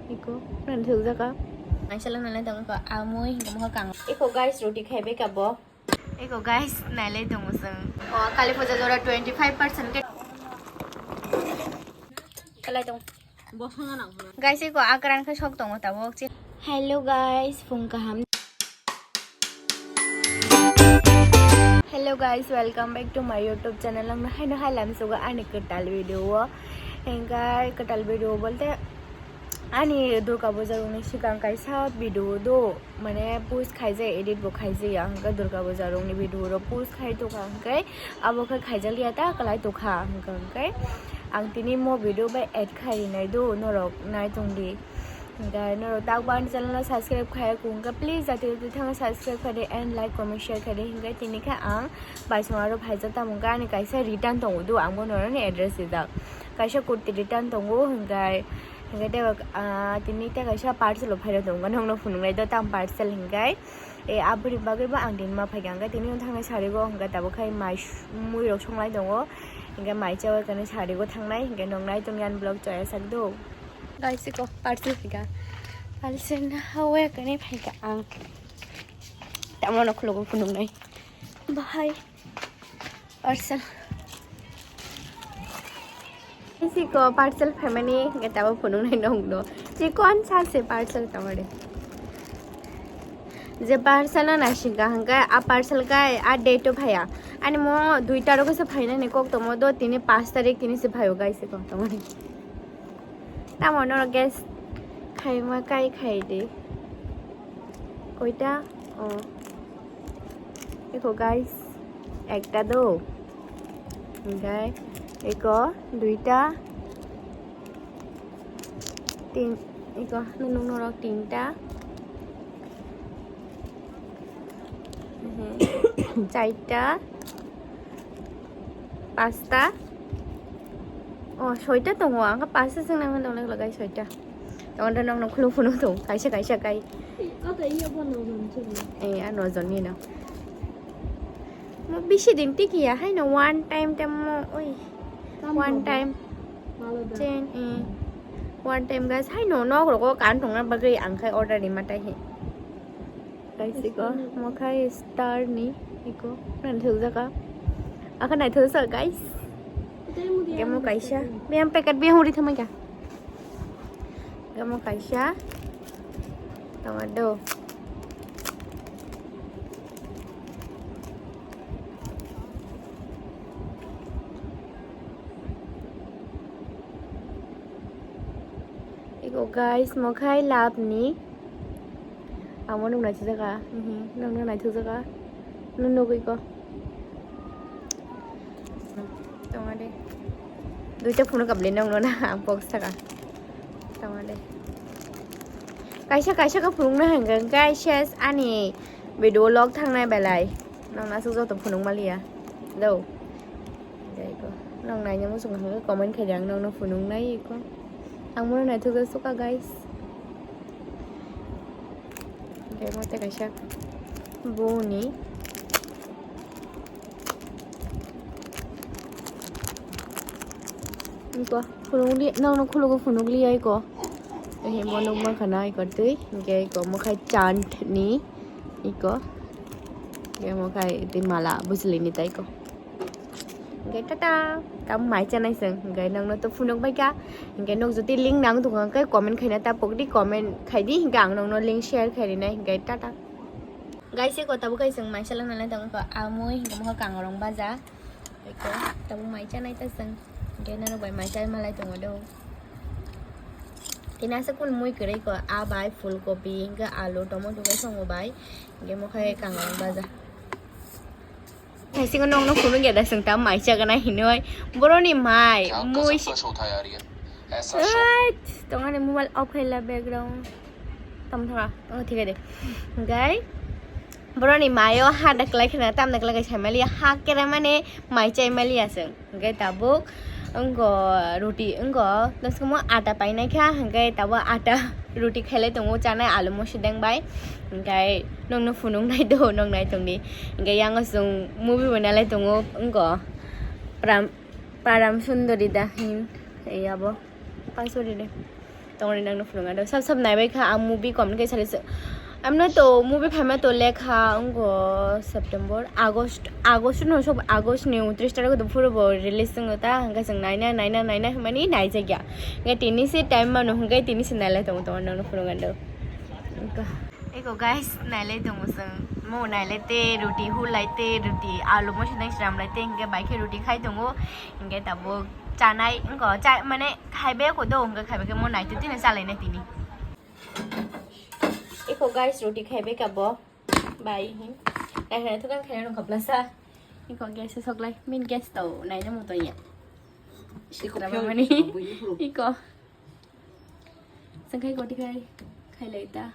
Iko nan thử ra ka ai sẽ lên tông có áo muối cũng có cần Iko guys roti khai với cả bò Iko guys này lên tông một sừng kali puja Jora 25% ke kalai tông guys Iko akaran ka shok tông ta bok chi hello guys phung ka ham hello guys welcome back to my YouTube channel ang hai lam suga ani katal video hengkai katal video bolte ani durga puja rongni sigang kaisa video do mane post khaije edit bo khaije yang ka durga puja rongni video ro post khai to kai abo khai khaijalia ta kalai to kha kai ang tini mo video by add khai nai do norok nai tongdi guys norok tak ban channel subscribe khai kung ka please ati thang subscribe khade and like comment share khade hingai tini kha ang bai songaro bhaija ta mungka ni kaisa return tongu do ang bo nor ni address ida kaisa kurti return tongu hingai hingai te tini te kaisa parcel phaira tongu nongno phunung do tam parcel hingai e abri bagai ba ang din ma phaigang ga tini thang sari go hingai tabo khai mai mui rok songlai dongo hingai mai chawa kana sari go thangnai hingai nongnai tongyan blog choya sakdo guys ko parcel phiga parcel na hawe kani phaiga ang tamo no khlo go phunung nai bye parcel इसी को parcel family गता वो फुनुंग नहीं नोंगदो जे कौन सा से parcel कमरे जे parcel ना शिगा हंगा आ पार्सल का आ डेट भाया आणि मो दुईटा रो से फाइना ने कोक तमो दो 5 तारीख तिनी से भायो गाइस को तमरे ता मनो गैस खाइमा काई खाइ दे कोइटा ओ देखो गाइस एकटा दो गाय एको दुईटा तीन एको नुनुंग नरक तीनटा चारटा पाँचटा ओ छयटा दङ आंहा पाँचटा जों नांगोन दं लगाय छयटा दङ नों नों खुलु खुनु दं कायसे कायसे काय ए आ नजननि न म बेसी दिन टिकिया है न वन टाइम त म ओइ one time chen one time guys hai no no ko kan thong na bagai ang khai order ni matai he guys ko mo khai star ni iko nan thử ra ka akan nai thử sa guys ke mo kaisa me am packet be huri thamai ka ke mo kaisa tomato Iko guys mo khai lap ni amo nung nai thuzaka nung nai thuzaka nung no ko tomade duita phone kable nung no na box taka tomade kaisa kaisa ka phone na hangang guys yes ani video log thang nai balai nung na su zo to phone malia do dai ko nung nai nyamu sung ha comment khai dang nung no phone nai ko ang muna na ito suka guys okay mo teka siya boni iko phunung li nang no khulu ko phunung li ai ko he mo no ma khana ai ko tui okay ko mo khai chant ni iko ke mo khai tin mala busli ni tai ko okay tata tam mai chanai sang gai nang no to phunok bai ka gai nok joti link nang tu kai comment khaina ta pokdi comment khai di gang nang no link share khai nai gai tata gai se ko tabu kai sang mai salang nang tang ko amoi ko mo kang rong baza ko tabu mai chanai ta sang gai nang bai mai chai malai tong do tina sa kun moi krai ko a bai full copy ga alu tomato kai song bai gai mo khai kang rong baza Hai nong nó phun nó da sừng tam mai cha kana hinoi boroni mai mui tong ane mobile off hai la background tam thora tong thik de gai boroni mayo ha dak lai khana tam dak lai chai mali ha kera mane mai chai mali aseng gai tabuk engko roti engko das komo ata pai nai kha gai tabo ata roti khale tongo chanai alu mo sidang bai gai nong no phunung nai do nong nai tong ni gai yang sung movie banalai tongo engko param sundari da hin e abo pasori de tông này đang nó phun ngàn đâu sắp này bây khá ăn movie còn cái sao em nói tổ movie phải mà tổ lệ khá ông có September August nó số August này 30 tarik itu pura release ng ta hanggang sang naina mani nai jaga ngai tini si time mà nó hanggang tini si nai tong tong đang nó phun ngàn đâu eko guys nai le tong sang mo nai le te roti hu lai te roti alu mo sedang seram lai te hanggang baik roti khai tong o hanggang tabo cha nai có cha mà này khai bé của đồ hanggang khai bé cái mo nai tu tini sa lai nai tini eko guys roti khai bé cả bo bye đây là thức ăn khai nó khập là sa eko guys sok lai min guess tàu này nó một tuần nhỉ eko apa mani eko sang khai roti khai lấy ta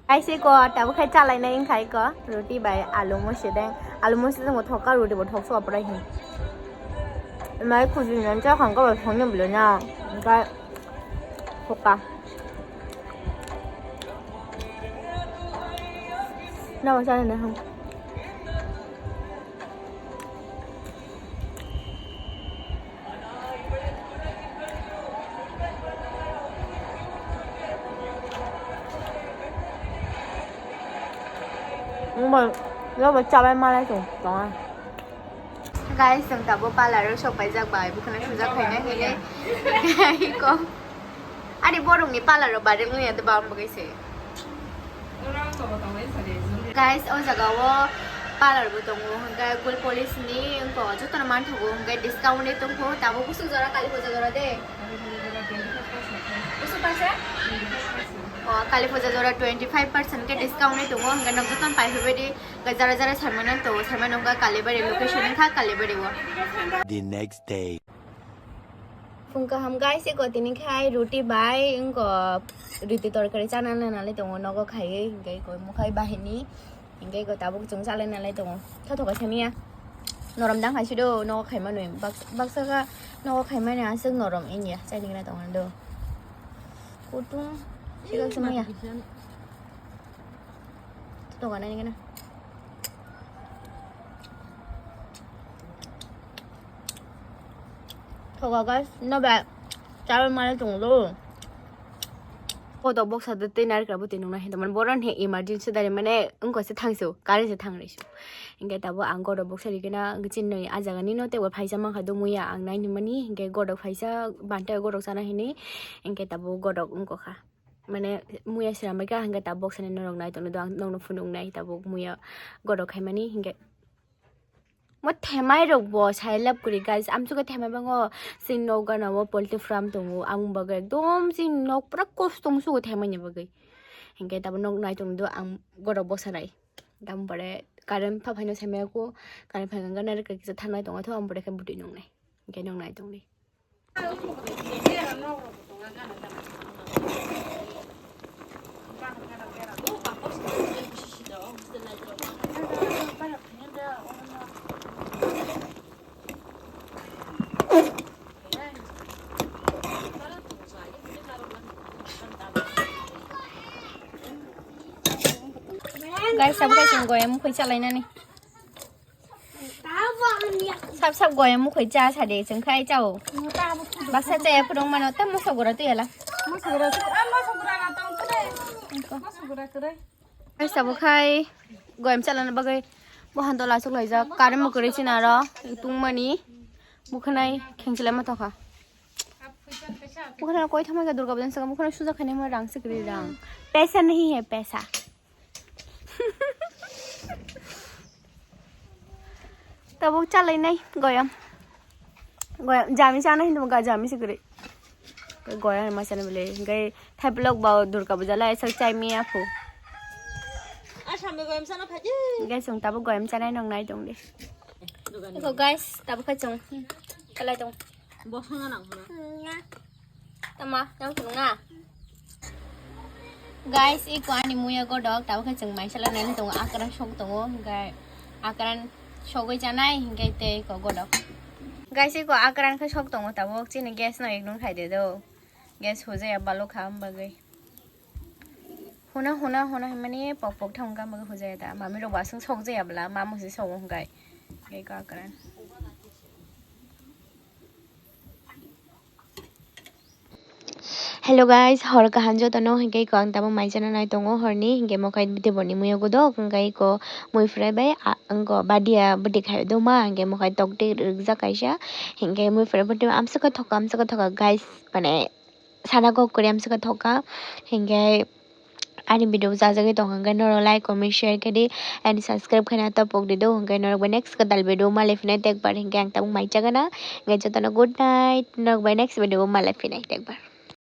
guys eko tàu khai cha lai này khai có roti bay alu mo sedang một thóc roti một thóc so apa hi mai khu vực nhân cho khoảng có khoảng nhiều lượng nhau cái thóc cả đâu sao này không nhưng mà nó bị chọc em lại rồi đó guys từng tập bộ ba là rất sốc phải ra bài bukan aku sudah kayaknya ini kayak kok ada borong ni pala ro bare ngi ate bam bagai se guys o jaga wo pala ro tong wo hangga gul police ni ko jotan man thogo hangga discount ni tong ho tabo kusu jora kali puja jora de kusu pasa kali puja jora 25% ke discount ni tong ho hangga nam jotan pai hobe di jara jara sarmanan to sarmanan ga kali bare location kha kali bare wo the next day Fungka ham guys eko tini khai roti bai engko roti torkari chana nalai tongo nogo khai ngai ko mo khai bahini ngai ko tabuk chung sale nalai tongo thoka chamia noram dang khai sido nogo khai ma noi baksa ga nogo khai ma na sung noram inya chai ding na tongo do kutung siga semaya thoka na ni na thoka guys nó bẹ cháo mà tung luôn cô tàu bốc sạt tên này cả bút tiền này mình bỏ ra hệ emergency đây mà này ứng có sẽ thăng số cái sẽ thăng đấy số cái tàu anh có bốc sạt cái na cái chuyện này à giờ cái này nó tàu phải xem mà cái đồ mua anh này nhưng mà ní cái có được phải xem bản thân có được sao này ní cái tàu có được ứng có khá mà này mua sẽ làm cái cái tàu bốc sạt này nó này tàu nó đang nó phun đúng này tàu mua có được hay mà ní cái mất thèm ai rồi bỏ sai lấp của guys am suka thèm ai bango sin no ga na mo poultry farm tongu ang bagai dom sin no pra kostom suka thèm ai bagai hingga tab nok nai tung do ang goro bosarai gam bare karen pha phaino seme ko karen pha ga na ka ki thanai tonga tho am bare kan buti nok nai hingga nok nai tung ni guys sab cái chung goy em khoi cha lai na ni sab goy em khoi cha sa de chung khai chao bak sa che pudong mano tam mo sogora tu yala guys sab khai goy em cha la na bagai bo han to la sok lai ja kare mo kore china ro tung mani mukhanai khengchila ma to kha mukhanai koi thamai ga durga pujan sa mukhanai suja khane ma rang sikri rang पैसा नहीं है पैसा tao bốc chặt lấy này gọi em giảm sao này nhưng mà giảm gì cái gọi em mà sao này cái thay blog bao durga puja lại sao chạy mía phụ cái xong tao bốc gọi em sao này nong này tung đi có guys tao bốc khai tung cái này tung bốc không nặng tao mà nong tung à guys iko ani muya go dog tau kha chung mai sala nai tung akaran shok tung ga akaran shogoi janai hingai te ko go dog guys iko akaran kha shok tung tau chin gas no ekdong khai de do gas ho jaya balo kham bagai hona mani pok thong ga mag ho jaya da mami ro ba sung shok jaya bla ma mo si shok ngai gai ka akaran Hello guys, hor kahanjo tono hingke ko ang tamo maijana nai tongo horni hingke mokai biti boni muyo godo hingkai ko mui frai bai angko badia budi khai do ma hingke mokai tokti rikja kaisa hingke mui frai budi amsaka thoka guys mane sana ko kori amsaka thoka hingke ani video jajagi tong hingke noro like comment share kedi and subscribe khana to pok dido hingke noro next kadal video ma lefine tekbar hingke ang tamo maijagana hingke jotono good night noro next video ma lefine tekbar.